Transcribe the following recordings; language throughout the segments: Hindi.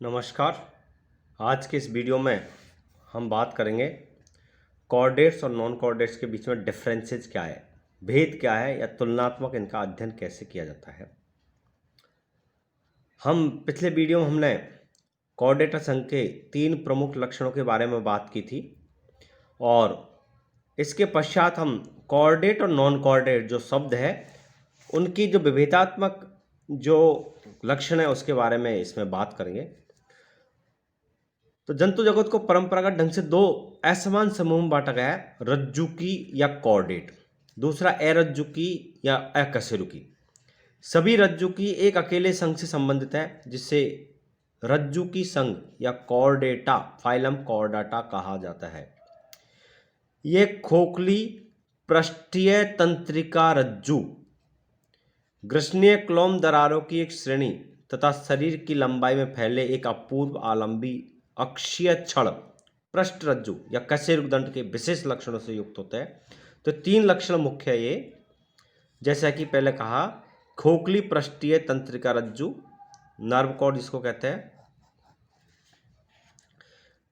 नमस्कार। आज के इस वीडियो में हम बात करेंगे कॉर्डेट्स और नॉन कॉर्डेट्स के बीच में डिफरेंसेस क्या है, भेद क्या है या तुलनात्मक इनका अध्ययन कैसे किया जाता है। हम पिछले वीडियो में हमने कॉर्डेट संघ के 3 प्रमुख लक्षणों के बारे में बात की थी और इसके पश्चात हम कॉर्डेट और नॉन कॉर्डेट जो शब्द है उनकी जो विभेदात्मक जो लक्षण है उसके बारे में इसमें बात करेंगे। तो जंतु जगत को परंपरागत ढंग से 2 असमान समूह में बांटा गया है, रज्जुकी या कॉर्डेट, दूसरा अरज्जुकी या अकशेरुकी। सभी रज्जुकी एक अकेले संघ से संबंधित है जिसे रज्जुकी संघ या कॉर्डेटा, फाइलम कॉर्डाटा कहा जाता है। ये खोखली पृष्ठीय तंत्रिका रज्जु, ग्रसनीय क्लोम दरारों की एक श्रेणी तथा शरीर की लंबाई में फैले एक अपूर्व आलंबी अक्षीय क्षण पृष्ठ रज्जु या कशेरुकदंड के विशेष लक्षणों से युक्त होता है। तो 3 लक्षण मुख्य है ये, जैसा कि पहले कहा, खोखली पृष्ठीय तंत्रिका रज्जु, नर्व कॉर्ड जिसको कहते हैं,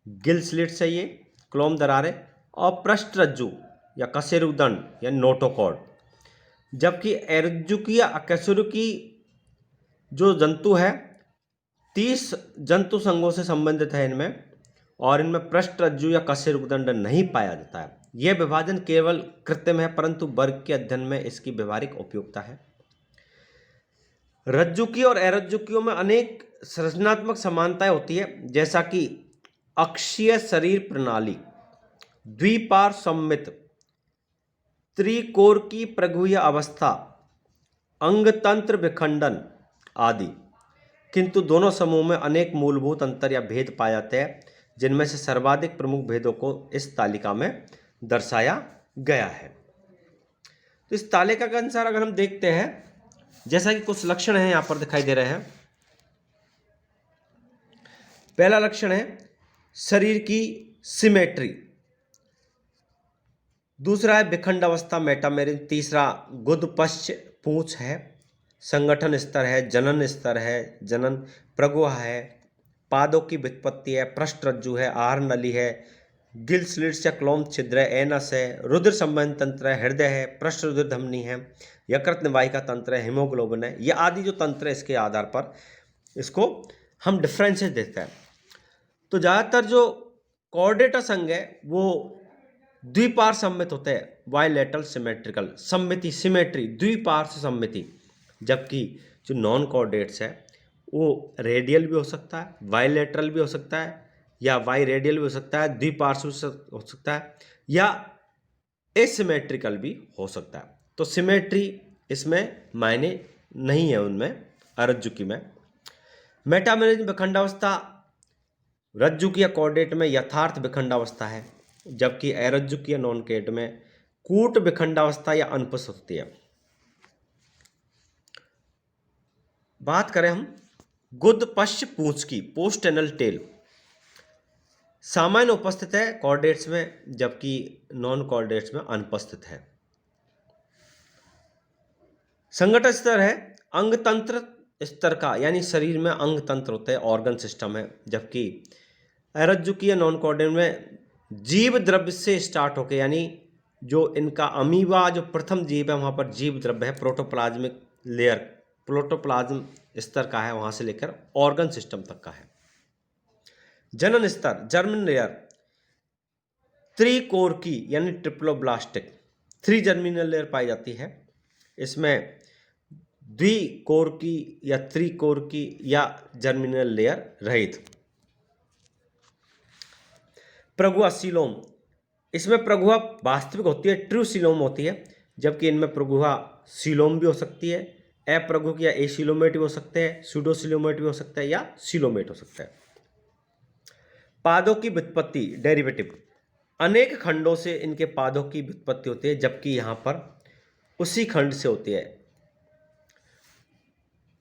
गिल स्लिट से ये क्लोम दरारें, और पृष्ठ रज्जु या कशेरुकदंड या नोटोकॉर्ड। जबकि अरज्जुकी या अकशेरुकी जो जंतु है 30 जंतु संघों से संबंधित है इनमें, और इनमें पृष्ठ रज्जु या कशेरुकदंड नहीं पाया जाता है। यह विभाजन केवल कृत्रिम है परंतु वर्ग के अध्ययन में इसकी व्यवहारिक उपयोगिता है। रज्जुकी और अरज्जुकियों में अनेक संरचनात्मक समानताएं होती है, जैसा कि अक्षीय शरीर प्रणाली, द्विपार्श्व सममित, त्रिकोर की प्रगुह्य अवस्था, अंगतंत्र विखंडन आदि। किंतु दोनों समूह में अनेक मूलभूत अंतर या भेद पाए जाते हैं, जिनमें से सर्वाधिक प्रमुख भेदों को इस तालिका में दर्शाया गया है। तो इस तालिका के अनुसार अगर हम देखते हैं, जैसा कि कुछ लक्षण हैं यहां पर दिखाई दे रहे हैं। पहला लक्षण है शरीर की सिमेट्री, दूसरा है विखंड अवस्था मेटामेरिन, तीसरा गुदपश्च पूंछ है, संगठन स्तर है, जनन स्तर है, जनन प्रगुहा है, पादों की व्युत्पत्ति है, पृष्ठ रज्जु है, आहार नली है, गिल स्लिट्स या क्लोम छिद्र है, एनस है, रुधिर संबंधी तंत्र है, हृदय है, पृष्ठ रुधिर धमनी है, यकृत निवाहिका तंत्र है, हीमोग्लोबिन है। ये आदि जो तंत्र है इसके आधार पर इसको हम डिफरेंसेस देखते हैं। तो ज़्यादातर जो कॉर्डेटा संघ है वो द्विपार्श्व सम्मित होते हैं, बायलैटरल सिमेट्रिकल, सम्मिति सिमेट्री, द्विपार्श्व सम्मिति। जबकि जो नॉन कॉर्डेट्स है वो रेडियल भी हो सकता है, बायलैटरल भी हो सकता है, या वाई रेडियल भी हो सकता है, द्विपार्श्व हो सकता है, या एसिमेट्रिकल भी हो सकता है। तो सिमेट्री इसमें मायने नहीं है उनमें, अरज्जुकी में। मेटामेरिज्म विखंडावस्था रज्जुकी या कॉर्डेट में यथार्थ विखंडावस्था है, जबकि अरज्जुकी या नॉन कॉर्डेट में कूट विखंडावस्था या अनुपस्थित होती है। बात करें हम गुदपश्च पूंछ की, पोस्ट एनल टेल, सामान्य उपस्थित है कॉर्डेट्स में, जबकि नॉन कॉर्डेट्स में अनुपस्थित है। संगठन स्तर है अंगतंत्र स्तर का, यानी शरीर में अंग तंत्र होते हैं, ऑर्गन सिस्टम है, जबकि अरज्जुकी या नॉन कॉर्डेट में जीव द्रव्य से स्टार्ट होके, यानी जो इनका अमीबा जो प्रथम जीव है वहाँ पर जीव द्रव्य है, प्रोटोप्लाज्मिक लेयर, प्रोटोप्लाज्म स्तर का है, वहाँ से लेकर ऑर्गन सिस्टम तक का है। जनन स्तर जर्मिनल लेयर, त्रिकोर की यानी ट्रिप्लोब्लास्टिक, 3 जर्मिनल लेयर पाई जाती है। इसमें द्विकोर की या त्रिकोर की या जर्मिनल लेयर रहित। प्रगुहा सीलोम, इसमें प्रगुहा वास्तविक होती है, ट्रू सीलोम होती है, जबकि इनमें प्रगुहा सीलोम भी हो सकती है, अप्रगुह या एसीलोमेट भी हो सकते हैं, सूडोसीलोमेट भी हो सकता है, या सीलोमेट हो सकता है। पादों की व्युत्पत्ति डेरिवेटिव, अनेक खंडों से इनके पादों की व्युत्पत्ति होती है, जबकि यहां पर उसी खंड से होती है।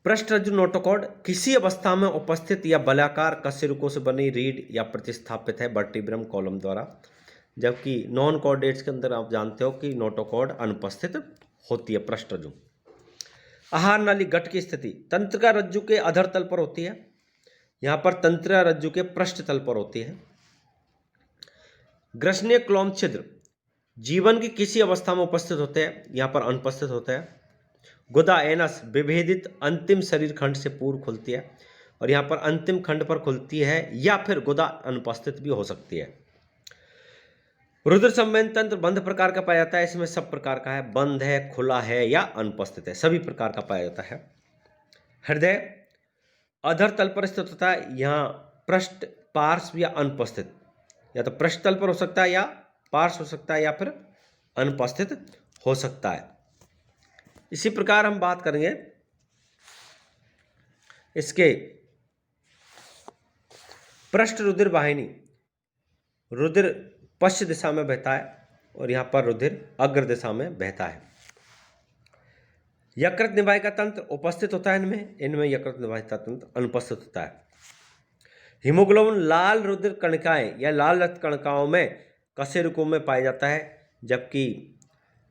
पृष्ठ रज्जु नोटोकॉर्ड किसी अवस्था में उपस्थित या बलाकार कशेरुकों से बनी रीढ़ या प्रतिस्थापित है वर्टिब्रम कॉलम द्वारा, जबकि नॉन कॉर्डेट्स के अंदर आप जानते हो कि नोटोकॉर्ड अनुपस्थित होती है पृष्ठ रज्जु। आहार नाली गट की स्थिति तंत्रिका रज्जु के अधर तल पर होती है, यहाँ पर तंत्रिका रज्जु के पृष्ठ तल पर होती है। ग्रसनीय क्लोम छिद्र जीवन की किसी अवस्था में उपस्थित होते हैं, यहाँ पर अनुपस्थित होते हैं। गुदा एनस विभेदित अंतिम शरीर खंड से पूर्व खुलती है, और यहाँ पर अंतिम खंड पर खुलती है, या फिर गुदा अनुपस्थित भी हो सकती है। रुद्र संवेदन तंत्र बंद प्रकार का पाया जाता है, इसमें सब प्रकार का है, बंद है, खुला है या अनुपस्थित है, सभी प्रकार का पाया जाता है। हृदय अधर तल पर स्थित होता है, यहाँ पृष्ठ पार्श्व या अनुपस्थित, या तो पृष्ठ तल पर हो सकता है, या पार्श्व हो सकता है, या फिर अनुपस्थित हो सकता है। इसी प्रकार हम बात करेंगे इसके पृष्ठ रुधिर वाहिनी। रुधिर पश्चिम दिशा में बहता है, और यहाँ पर रुधिर अग्र दिशा में बहता है। यकृत निवाहिका तंत्र उपस्थित होता है इनमें यकृत निवाहिका तंत्र अनुपस्थित होता है। हीमोग्लोबिन लाल रुधिर कणिकाएं या लाल रक्त कणिकाओं में कशेरुकों में पाया जाता है, जबकि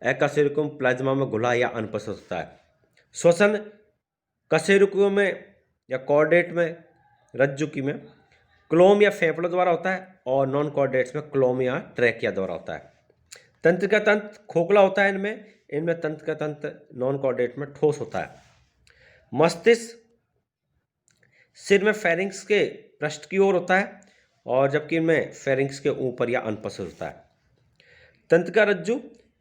अकशेरुकों प्लाज्मा में घुला या अनुपस्थित होता है। श्वसन कशेरुकों में या कॉर्डेट में, रज्जुकी में क्लोम या फेफड़ों द्वारा होता है, और नॉन कॉर्डेट्स में क्लोम या ट्रैकिया द्वारा होता है। तंत्रिका तंत्र खोखला होता है इनमें तंत्रिका तंत्र नॉन कॉर्डेट में ठोस होता है। मस्तिष्क सिर में फेरिंक्स के पृष्ठ की ओर होता है, और जबकि इनमें फेरिंक्स के ऊपर या अनुपस्थित होता है। तंत्रिका रज्जु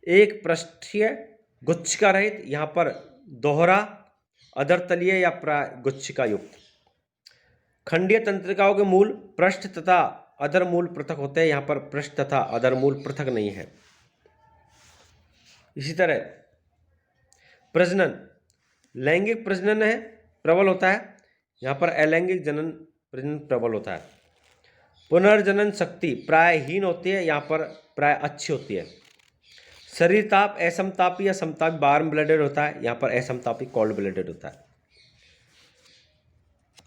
एक पृष्ठीय गुच्छिका रहित, यहाँ पर दोहरा अधरतलीय या प्राय गुच्छिका युक्त। खंडीय तंत्रिकाओं के मूल पृष्ठ तथा अधर मूल पृथक होते हैं, यहाँ पर पृष्ठ तथा अधर मूल पृथक नहीं है। इसी तरह प्रजनन लैंगिक प्रजनन है, प्रबल होता है, यहाँ पर अलैंगिक जनन प्रजनन प्रबल होता है। पुनर्जनन शक्ति प्रायहीन होती है, यहाँ पर प्राय अच्छी होती है। शरीर ताप असमतापी या समतापी वार्म ब्लडेड होता है, यहाँ पर असमतापी कोल्ड ब्लडेड होता है।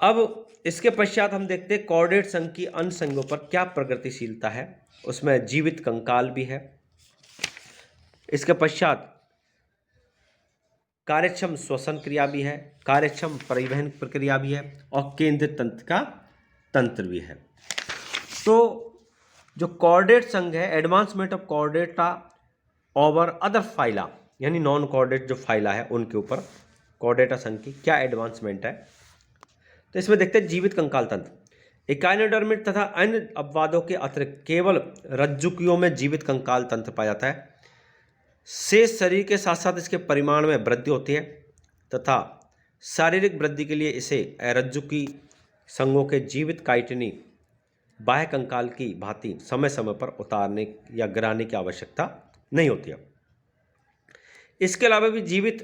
अब इसके पश्चात हम देखते हैं कॉर्डेट संघ की अन्य संघों पर क्या प्रगतिशीलता है। उसमें जीवित कंकाल भी है। इसके पश्चात कार्यक्षम श्वसन क्रिया भी है, कार्यक्षम परिवहन प्रक्रिया भी है, और केंद्रित तंत्र का तंत्र भी है। तो जो कॉर्डेट संघ है, advancement of Chordata over other phyla, यानी नॉन कॉर्डेट जो फाइला है उनके ऊपर कॉर्डेटा संघ की क्या एडवांसमेंट है। तो इसमें देखते हैं जीवित कंकाल तंत्र। इकाइनोडर्मिड तथा अन्य अपवादों के अतिरिक्त केवल रज्जुकियों में जीवित कंकाल तंत्र पाया जाता है। शेष शरीर के साथ साथ इसके परिमाण में वृद्धि होती है, तथा शारीरिक वृद्धि के लिए इसे अरज्जुकी संघों के जीवित काइटिनी बाह्य कंकाल की भांति समय समय पर उतारने या गिराने की आवश्यकता नहीं होती है। इसके अलावा भी जीवित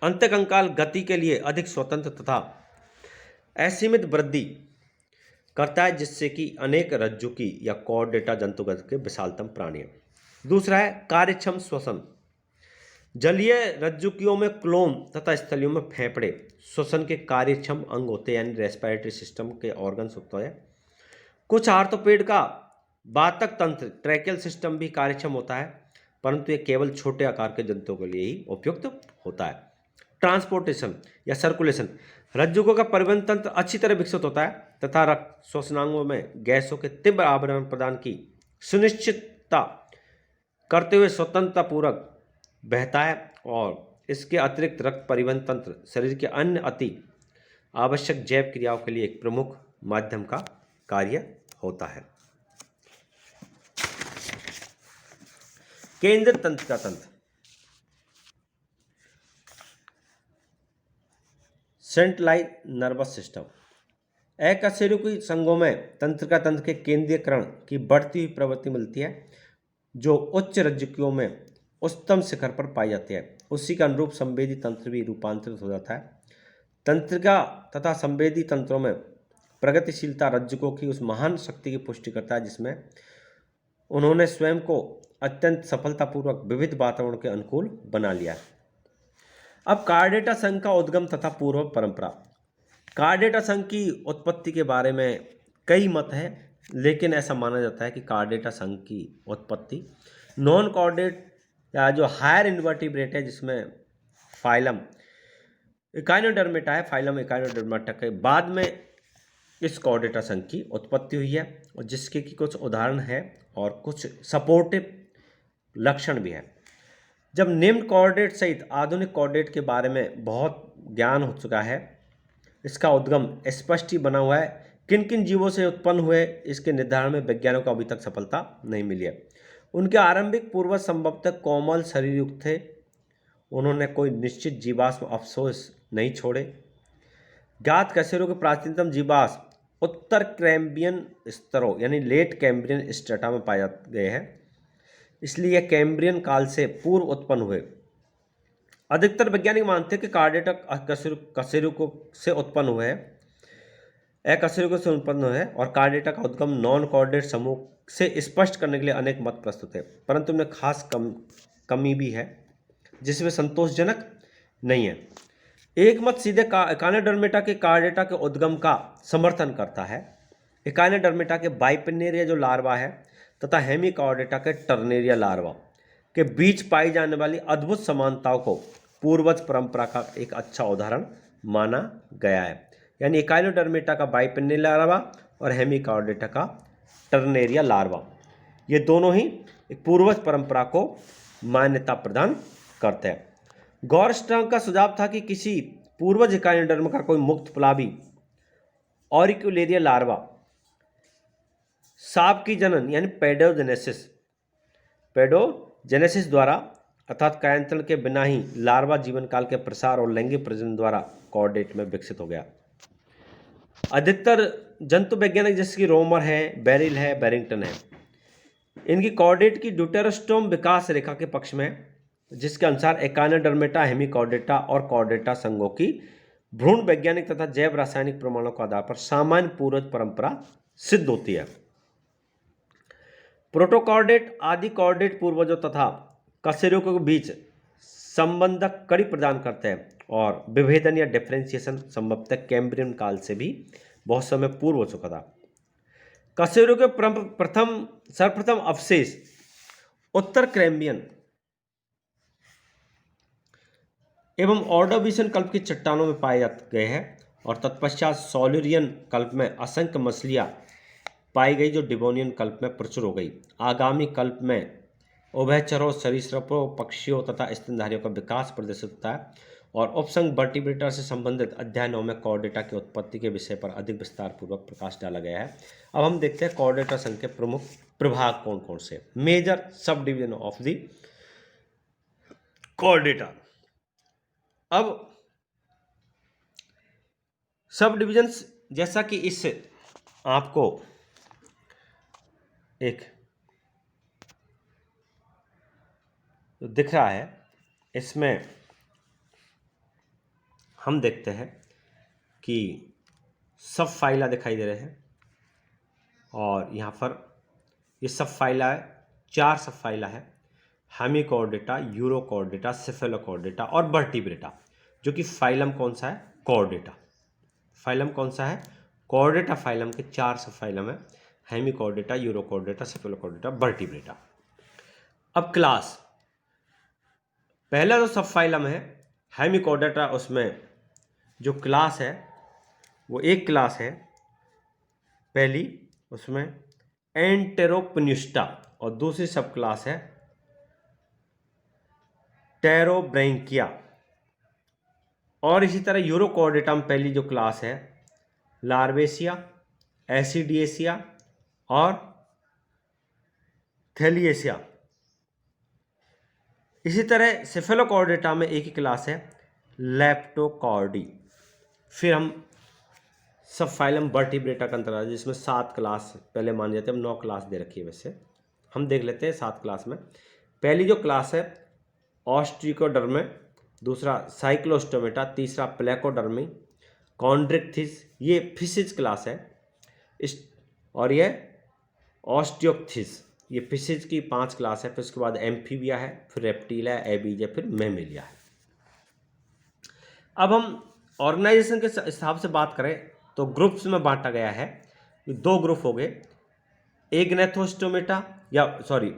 अंतःकंकाल गति के लिए अधिक स्वतंत्र तथा असीमित वृद्धि करता है, जिससे कि अनेक रज्जुकी या कॉर्डेटा जंतुगत के विशालतम प्राणी है। दूसरा है कार्यक्षम श्वसन। जलीय रज्जुकियों में क्लोम तथा स्थलियों में फेफड़े श्वसन के कार्यक्षम अंग होते हैं, यानी रेस्पिरेटरी सिस्टम के ऑर्गन्स होते हैं। कुछ आर्थोपेड का वातक तंत्र ट्रैकियल सिस्टम भी कार्यक्षम होता है, परंतु यह केवल छोटे आकार के जंतुओं के लिए ही उपयुक्त होता है। ट्रांसपोर्टेशन या सर्कुलेशन रज्जुकों का परिवहन तंत्र अच्छी तरह विकसित होता है, तथा रक्त श्वसनांगों में गैसों के तीव्र आदान प्रदान की सुनिश्चितता करते हुए स्वतंत्रता पूर्वक बहता है, और इसके अतिरिक्त रक्त परिवहन तंत्र शरीर के अन्य अति आवश्यक जैव क्रियाओं के लिए एक प्रमुख माध्यम का कार्य होता है। केंद्र तंत्र का तंत्र सेंट्रलाइज नर्वस सिस्टम। अकशेरुकी संघों में तंत्रिका तंत्र के केंद्रीयकरण की बढ़ती हुई प्रवृत्ति मिलती है, जो उच्च रज्जुकियों में उच्चतम शिखर पर पाई जाती है। उसी के अनुरूप संवेदी तंत्र भी रूपांतरित हो जाता है। तंत्रिका तथा संवेदी तंत्रों में प्रगतिशीलता रज्जुकों की उस महान शक्ति की पुष्टि करता है, जिसमें उन्होंने स्वयं को अत्यंत सफलतापूर्वक विविध वातावरण के अनुकूल बना लिया है। अब कार्डेटा संघ का उद्गम तथा पूर्व परंपरा। कार्डेटा संघ की उत्पत्ति के बारे में कई मत हैं, लेकिन ऐसा माना जाता है कि कार्डेटा संघ की उत्पत्ति नॉन कॉर्डेट या जो हायर इन्वर्टिब्रेट है, जिसमें फाइलम इकाइनोडर्मेटा है, फाइलम इकाइनोडर्मेटा के बाद में इस कॉर्डेटा संघ की उत्पत्ति हुई है और जिसके की कुछ उदाहरण है और कुछ सपोर्टिव लक्षण भी है। जब निम्न कॉर्डेट सहित आधुनिक कॉर्डेट के बारे में बहुत ज्ञान हो चुका है, इसका उद्गम स्पष्ट ही बना हुआ है, किन किन जीवों से उत्पन्न हुए इसके निर्धारण में वैज्ञानिकों को अभी तक सफलता नहीं मिली है। उनके आरंभिक पूर्वज संभवतः कोमल शरीर युक्त थे, उन्होंने कोई निश्चित जीवाश्म अवशेष नहीं छोड़े। ज्ञात कशेरुओं के प्राचीनतम जीवाश्म उत्तर कैम्ब्रियन स्तरों यानी लेट कैम्ब्रियन स्ट्रेटा में पाए गए हैं, इसलिए यह कैम्ब्रियन काल से पूर्व उत्पन्न हुए। अधिकतर वैज्ञानिक मानते हैं कि कॉर्डेटा कशेरुकों से उत्पन्न हुए हैं, अकशेरुकों से उत्पन्न हुए हैं, और कॉर्डेटा का उद्गम नॉन कॉर्डेट समूह से स्पष्ट करने के लिए अनेक मत प्रस्तुत है, परंतु उनमें खास कमी भी है जिसमें संतोषजनक नहीं है। एक मत सीधे एकाइनोडर्मेटा के कॉर्डेटा के उद्गम का समर्थन करता है। एकाइनोडर्मेटा के बाइपिनेरिया जो लार्वा है तथा हेमिकॉर्डेटा के टर्नेरिया लार्वा के बीच पाई जाने वाली अद्भुत समानताओं को पूर्वज परंपरा का एक अच्छा उदाहरण माना गया है। यानी एकाइनोडर्मेटा का बाइपिनेरिया लार्वा और हेमिकॉर्डेटा का टर्नेरिया लार्वा, ये दोनों ही एक पूर्वज परंपरा को मान्यता प्रदान करते हैं। गॉरस्ट्रांग का सुझाव था कि किसी पूर्वज एकाइनोडर्म का कोई मुक्त प्लावी ऑरिक्युलेरिया लार्वा सांप की जनन यानी पेडोजेनेसिस द्वारा अर्थात कायांतरण के बिना ही लार्वा जीवन काल के प्रसार और लैंगिक प्रजनन द्वारा कॉर्डेट में विकसित हो गया। अधिकतर जंतु वैज्ञानिक जैसे कि रोमर है, बेरिल है, बैरिंगटन है, इनकी कॉर्डेट की ड्यूटेरोस्टोम विकास रेखा के पक्ष में, जिसके अनुसार एकाइनोडर्मेटा, हेमिकॉर्डेटा और कॉर्डेटा संघों की भ्रूण वैज्ञानिक तथा जैव रासायनिक प्रमाणों के आधार पर सामान्य पूर्वज परंपरा सिद्ध होती है। प्रोटोकॉर्डेट आदि कॉर्डेट पूर्वजों तथा कशेरुकों के बीच संबंधक कड़ी प्रदान करते हैं और विभेदन या डिफरेंशिएशन संभवतः कैम्ब्रियन काल से भी बहुत समय पूर्व हो चुका था। कशेरुकों के सर्वप्रथम अवशेष उत्तर कैम्ब्रियन एवं ऑर्डोविशियन कल्प की चट्टानों में पाए गए हैं और तत्पश्चात सॉल्यूरियन कल्प में असंख्य मछलियां पाई गई जो डिवोनियन कल्प में प्रचुर हो गई। आगामी कल्प में उभयचरों, सरीसृपों, पक्षियों तथा स्तनधारियों का विकास प्रदर्शित होता है और उपसंघ वर्टिब्रेटा से संबंधित अध्ययनों में कॉर्डेटा की उत्पत्ति के विषय पर अधिक विस्तार पूर्वक प्रकाश डाला गया है। अब हम देखते हैं कॉर्डेटा संघ के प्रमुख प्रभाग कौन कौन से। Major sub division of the Chordata. अब सब डिविजन्स जैसा कि इस आपको एक दिख रहा है, इसमें हम देखते हैं कि सब फाइला दिखाई दे रहे हैं और यहाँ पर ये सब फाइला है, 4 सब फाइला है, हेमिकॉर्डेटा, यूरोकॉर्डेटा, सेफेलोकॉर्डेटा और वर्टिब्रेटा, जो कि फाइलम कौन सा है? कॉर्डेटा। फाइलम कौन सा है? कॉर्डेटा फाइलम के 4 सब फाइलम है, हेमिकॉर्डेटा, यूरोकॉर्डेटा, सेफेलोकॉर्डेटा, वर्टिब्रेटा। अब क्लास, पहला जो सब फाइलम है हेमिकॉर्डेटा, उसमें जो क्लास है वो एक क्लास है पहली, उसमें एंटेरोपन्यूस्टा, और दूसरी सब क्लास है टेरोब्रैंकिया। और इसी तरह यूरोकॉर्डेटा में पहली जो क्लास है लार्वेसिया, एसिडिएसिया और थैलिएसिया। इसी तरह सेफेलोकॉर्डेटा में एक ही क्लास है लेप्टोकॉर्डी। फिर हम सब फाइलम वर्टिब्रेटा का अंतर्गत जिसमें 7 क्लास पहले मान जाते हैं, 9 क्लास दे रखी है, वैसे हम देख लेते हैं 7 क्लास में। पहली जो क्लास है ऑस्ट्रिकोडर्मे, दूसरा साइक्लोस्टोमेटा, तीसरा प्लेकोडर्मी, कॉन्ड्रिक्थिस, ये फिशिज क्लास है, और ये ऑस्टियोक्थिस, ये फिशिज की 5 क्लास है। फिर उसके बाद एम्फीबिया है, फिर रेप्टिला है, एबीज है, फिर मैमेलिया है। अब हम ऑर्गेनाइजेशन के हिसाब से बात करें तो ग्रुप्स में बांटा गया है, 2 ग्रुप हो गए, एग्नेथोस्टोमेटा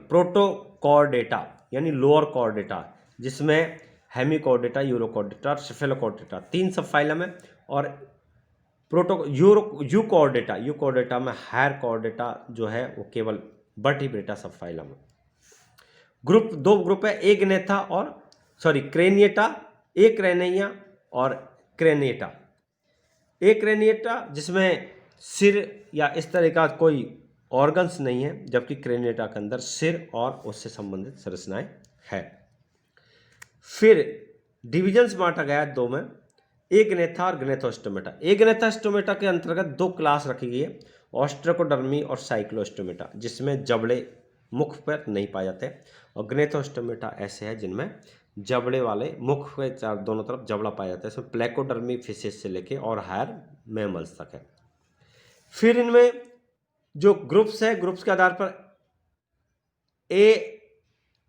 प्रोटोकॉर्डेटा यानी लोअर कॉर्डेटा, जिसमें हेमिकॉर्डेटा, यूरोकॉर्डेटा और सेफेलोकॉर्डेटा 3 सब फाइलम है, और यूकोर्डेटा में हायर कॉर्डेटा जो है वो केवल वर्टिब्रेटा सब फाइलम है। दो ग्रुप है, एग्नेथा और क्रेनिएटा, एक्रेनिया और क्रेनिएटा। एक्रेनिएटा जिसमें सिर या इस तरह का कोई ऑर्गन्स नहीं है, जबकि क्रेनिएटा के अंदर सिर और उससे संबंधित संरचनाएं है। फिर डिविजन्स बांटा गया है दो में, एग्नेथा और ग्नेथोस्टोमेटा। एग्नेथोस्टोमेटा के अंतर्गत दो क्लास रखी गई है, ऑस्ट्रेकोडर्मी और साइक्लोस्टोमेटा, जिसमें जबड़े मुख पर नहीं पाए जाते, और ग्नेथोस्टोमेटा ऐसे है जिनमें जबड़े वाले मुख के दोनों तरफ जबड़ा पाया जाता है। इसमें प्लेकोडर्मी फिशेस से लेके और हायर मैमल्स तक है। फिर इनमें जो ग्रुप्स है, ग्रुप्स के आधार पर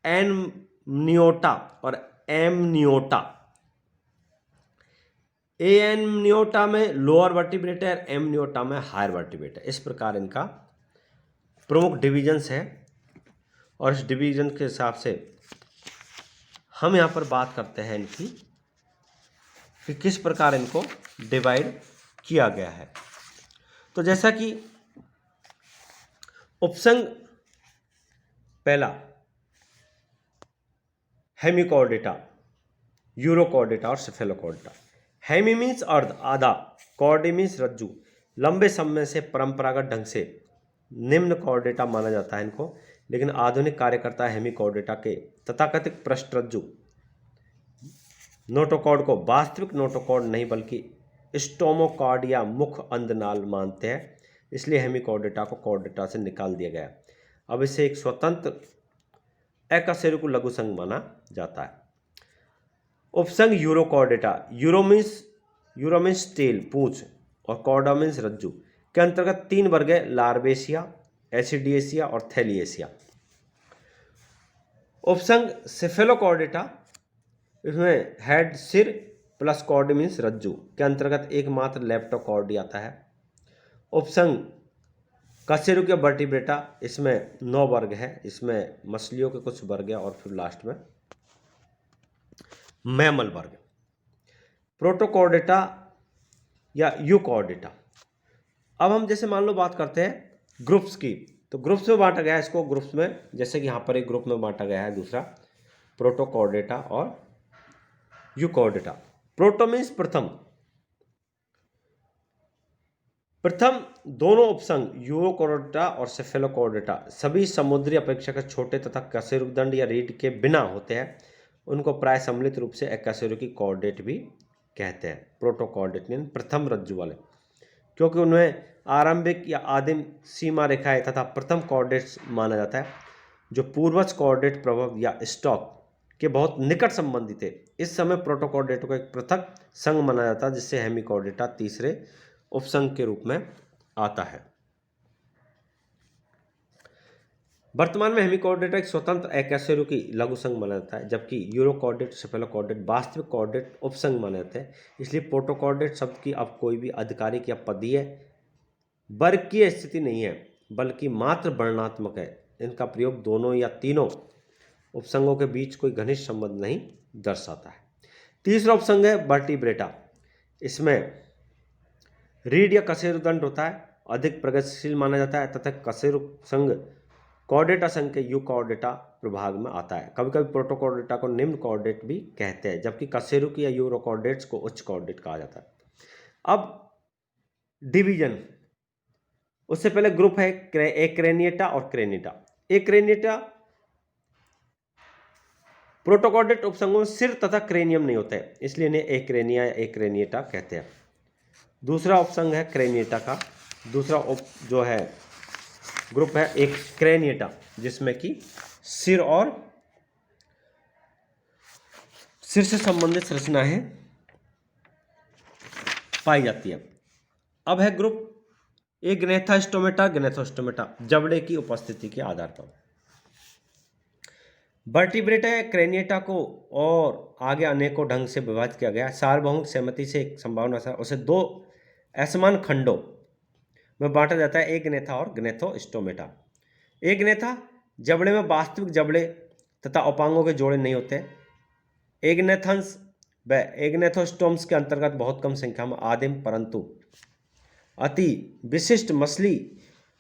एनम्नियोटा और एमनियोटा। एनम्नियोटा में लोअर वर्टिब्रेट है, एमनियोटा में हायर वर्टिब्रेट है। इस प्रकार इनका प्रमुख डिविजन्स है, और इस डिवीजन के हिसाब से हम यहाँ पर बात करते हैं इनकी कि किस प्रकार इनको डिवाइड किया गया है। तो जैसा कि उपसंग पहला हेमिकॉर्डेटा, यूरोकॉर्डेटा और सेफेलोकॉर्डेटा। हेमी मीन्स अर्ध, आधा, कॉर्डे मीन्स रज्जु। लंबे समय से परंपरागत ढंग से निम्न कॉर्डेटा माना जाता है इनको, लेकिन आधुनिक कार्यकर्ता हेमिकॉर्डेटा के तथाकथित पृष्ठरज्जु नोटोकॉर्ड को वास्तविक नोटोकॉर्ड नहीं बल्कि स्टोमोकॉर्ड या मुख अंधनाल मानते हैं, इसलिए हेमिकॉर्डेटा को कॉर्डेटा से निकाल दिया गया। अब इसे एक स्वतंत्र अकशेरुकी लघु संघ माना जाता है। उपसंघ यूरोकॉर्डेटा, यूरो मीन्स टेल, पूंछ, और कॉर्डा मीन्स रज्जु के अंतर्गत तीन वर्ग है, लार्वेशिया, एसिडिएसिया और थैलिएसिया। उपसंघ सेफेलोकॉर्डेटा, इसमें हेड सिर प्लस कॉर्ड मीन्स रज्जु के अंतर्गत एकमात्र लेप्टोकॉर्डी आता है। उपसंघ कशेरुकी वर्टिब्रेटा, इसमें 9 वर्ग है, इसमें मछलियों के कुछ वर्ग है और फिर लास्ट में मैमल वर्ग। प्रोटोकॉर्डेटा या यूकॉर्डेटा। अब हम जैसे मान लो बात करते हैं ग्रुप्स की, तो ग्रुप्स में बांटा गया है इसको, ग्रुप्स में जैसे कि यहाँ पर एक ग्रुप में बांटा गया है दूसरा, प्रोटोकॉर्डेटा और यूकॉर्डेटा। प्रोटो मीन्स प्रथम, दोनों उपसंघ यूरोकॉर्डेटा और सेफेलोकॉर्डेटा सभी समुद्री अपेक्षाकृत छोटे तथा कशेरुकदंड या रीढ़ के बिना होते हैं। उनको प्राय सम्मिलित रूप से अकशेरुकी कॉर्डेट भी कहते हैं। प्रोटोकॉर्डेट यानी प्रथम रज्जु वाले, क्योंकि उनमें आरंभिक या आदिम सीमा रेखाएं तथा प्रथम कॉर्डेट्स माना जाता है, जो पूर्वज कॉर्डेट प्रभाव या स्टॉक के बहुत निकट संबंधी थे। इस समय प्रोटोकॉर्डेट को एक पृथक संघ माना जाता है, जिससे हेमिकॉर्डेटा तीसरे उपसंघ के रूप में आता है। वर्तमान में हेमिकॉर्डेटा एक स्वतंत्र अकशेरुकी लघु संघ माना जाता है, जबकि यूरोकॉर्डेट, सेफेलोकॉर्डेट वास्तविक कॉर्डेट उपसंघ माने जाते हैं। इसलिए प्रोटोकॉर्डेट शब्द की अब कोई भी आधिकारिक या पदीय वर्गीय स्थिति नहीं है, बल्कि मात्र वर्णनात्मक है। इनका प्रयोग दोनों या तीनों उपसंघों के बीच कोई घनिष्ठ संबंध नहीं दर्शाता है। तीसरा उपसंघ है वर्टिब्रेटा। इसमें रीढ़ या कशेरुदंड होता है, अधिक प्रगतिशील माना जाता है तथा कशेरुक संघ कॉर्डेटा संघ के यूकॉर्डेटा प्रभाग में आता है। कभी कभी प्रोटोकॉर्डेटा को निम्न कॉर्डेट भी कहते हैं, जबकि कशेरुकी या यूरोकॉर्डेट्स को उच्च कॉर्डेट कहा जाता है। अब डिवीजन, उससे पहले ग्रुप है एक्रेनिएटा और क्रेनिएटा। एक्रेनिएटा प्रोटोकॉर्डेट उपसंघों में सिर तथा क्रेनियम नहीं होता है, इसलिए इन्हें एक्रेनिया या एक्रेनिएटा कहते हैं। दूसरा उपसंघ है क्रेनिएटा का, दूसरा जो है ग्रुप है एक क्रेनिएटा, जिसमें कि सिर और सिर से संबंधित संरचनाएं पाई जाती है। अब है ग्रुप एग्नेथोस्टोमेटा, ग्नेथोस्टोमेटा, जबड़े की उपस्थिति के आधार पर। वर्टिब्रेटा या क्रेनिएटा को और आगे अनेकों ढंग से विभाजित किया गया। सार्वभौमिक सहमति से एक संभावना है उसे दो असमान खंडों में बांटा जाता है, एग्नेथा और ग्नेथोस्टोमेटा। एग्नेथा जबड़े में वास्तविक जबड़े तथा उपांगों के जोड़े नहीं होते। एग्नेथन्स व एग्नेथोस्टोम्स के अंतर्गत बहुत कम संख्या में आदिम परंतु अति विशिष्ट मछली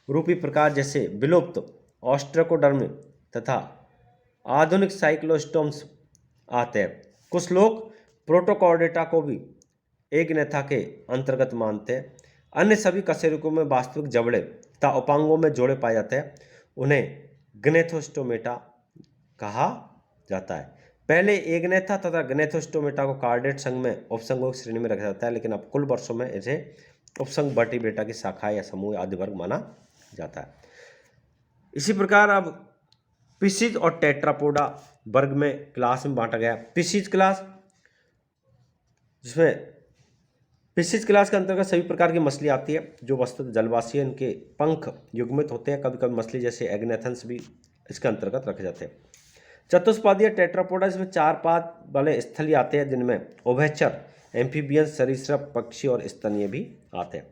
रूपी प्रकार जैसे विलुप्त ऑस्ट्रेकोडर्म तथा आधुनिक साइक्लोस्टोम्स आते हैं। कुछ लोग प्रोटोकॉर्डेटा को भी एग्नेथा के अंतर्गत मानते हैं। अन्य सभी कशेरुकों में वास्तविक जबड़े तथा उपांगों में जोड़े पाए जाते हैं, उन्हें ग्नेथोस्टोमेटा कहा जाता है। पहले एग्नेथा तथा ग्नेथोस्टोमेटा को कार्डेट संघ में उपसंघों की श्रेणी में रखा जाता है, लेकिन अब कुल वर्षों में इसे उपसंघ वर्टिब्रेटा की शाखा या समूह आदि वर्ग माना जाता है। इसी प्रकार अब फिशिज और टेट्रापोडा वर्ग में क्लास में बांटा गया। फिशिज क्लास, जिसमें फिशिज क्लास के अंतर्गत सभी प्रकार की मछली आती है जो वस्तुतः जलवासी है। इनके पंख युग्मित होते हैं। कभी कभी मछली जैसे एग्नेथन्स भी इसके अंतर्गत रखे जाते हैं। चतुष्पादीय टेट्रापोडा, इसमें 4 पाद वाले स्थलीय आते हैं, जिनमें उभयचर, एम्फीबियन, सरीसृप, पक्षी और स्तनीय भी आते हैं।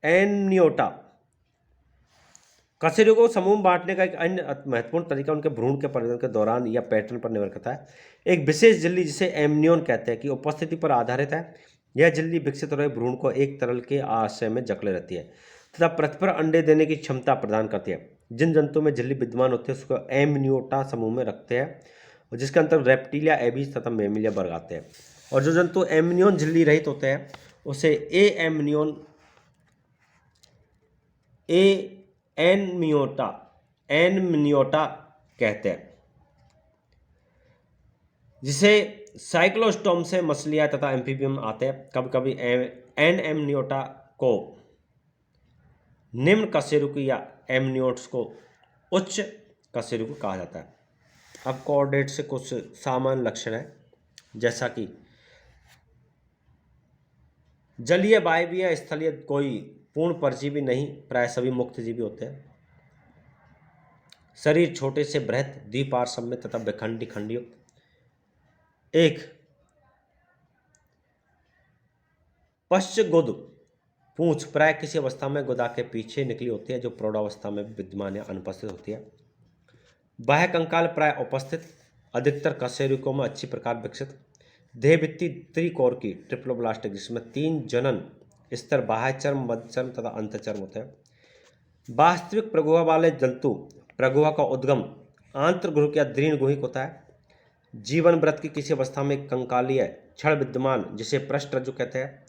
एमनियोटा कशेरुकों को समूह में बांटने का एक अन्य महत्वपूर्ण तरीका उनके भ्रूण के परिवर्तन के दौरान या पैटर्न पर निर्भर करता है। एक विशेष झिल्ली, जिसे एमनियोन कहते हैं, की उपस्थिति पर आधारित है। यह झिल्ली विकसित हो रहे भ्रूण को एक तरल के आश्रय में जकड़े रहती है तथा पृथ्वी पर अंडे देने की क्षमता प्रदान करती है। जिन जंतुओं में झिल्ली विद्यमान होती है उसको एमनियोटा समूह में रखते हैं, जिसके अंतर्गत रेप्टिलिया, एबीज तथा मेमिलिया वर्ग आते हैं। और जो जंतु एमनियोन झिल्ली रहित होते हैं उसे एनमियोटा कहते हैं, जिसे साइक्लोस्टोम से मछलियां तथा एम्फीबियम आते हैं। कभी कभी एमनियोटा को निम्न कशेरुक या एमनियोट्स को उच्च कशेरुक कहा जाता है। अब कॉर्डेट से कुछ सामान्य लक्षण है, जैसा कि जलीय, वायवीय, स्थलीय कोई पूर्ण परजीवी नहीं, प्राय सभी मुक्तजीवी होते हैं। शरीर छोटे से बृहत, द्विपार्श्व तथा विखंडी खंडयुक्त। एक पश्चगुद पूंछ प्राय किसी अवस्था में गुदा के पीछे निकली होती है, जो प्रौढ़ावस्था में विद्यमान या अनुपस्थित होती है। बाह्य कंकाल प्राय उपस्थित, अधिकतर कशेरुकों में अच्छी प्रकार विकसित। देहभित्ति त्रिकोर की ट्रिप्लोब्लास्टिक, जिसमें 3 जनन स्तर बाह्य चर्म, मध्य चर्म तथा अंतचर्म होते हैं। वास्तविक प्रगुहा वाले जंतु प्रगुहा का उद्गम आंतरगुहिक या दृढ़ गुहिक होता है। जीवन व्रत की किसी अवस्था में कंकालीय क्षण विद्यमान, जिसे पृष्ठरज्जु कहते हैं।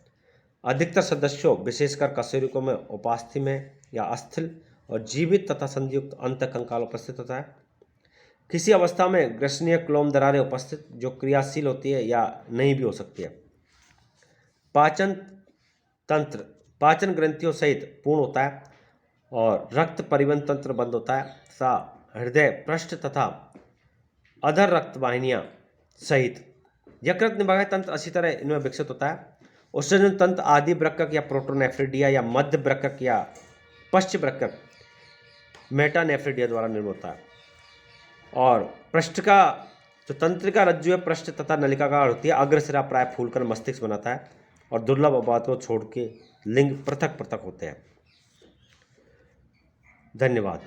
अधिकतर सदस्यों विशेषकर कशेरुकों में उपास्थि में या अस्थिल और जीवित तथा संधियुक्त अंत कंकाल उपस्थित होता है। किसी अवस्था में ग्रसनीय क्लोम दरारें उपस्थित, जो क्रियाशील होती है या नहीं भी हो सकती है। पाचन तंत्र पाचन ग्रंथियों सहित पूर्ण होता है और रक्त परिवहन तंत्र बंद होता है तथा हृदय, पृष्ठ तथा अधर रक्त वाहिनियां सहित यकृत निभाग तंत्र अच्छी तरह इनमें विकसित होता है। उत्सर्जन तंत्र आदि वृक्कक या प्रोटोनेफ्रिडिया या मध्य वृक्कक या पश्च वृक्कक मेटानेफ्रिडिया द्वारा निर्मित होता है। और पृष्ठ का जो तंत्रिका रज्जु है पृष्ठ तथा नलिकाकार होती है। अग्रसिरा प्राय फूलकर मस्तिष्क बनाता है और दुर्लभ अपवाद को छोड़ के लिंग पृथक पृथक होते हैं। धन्यवाद।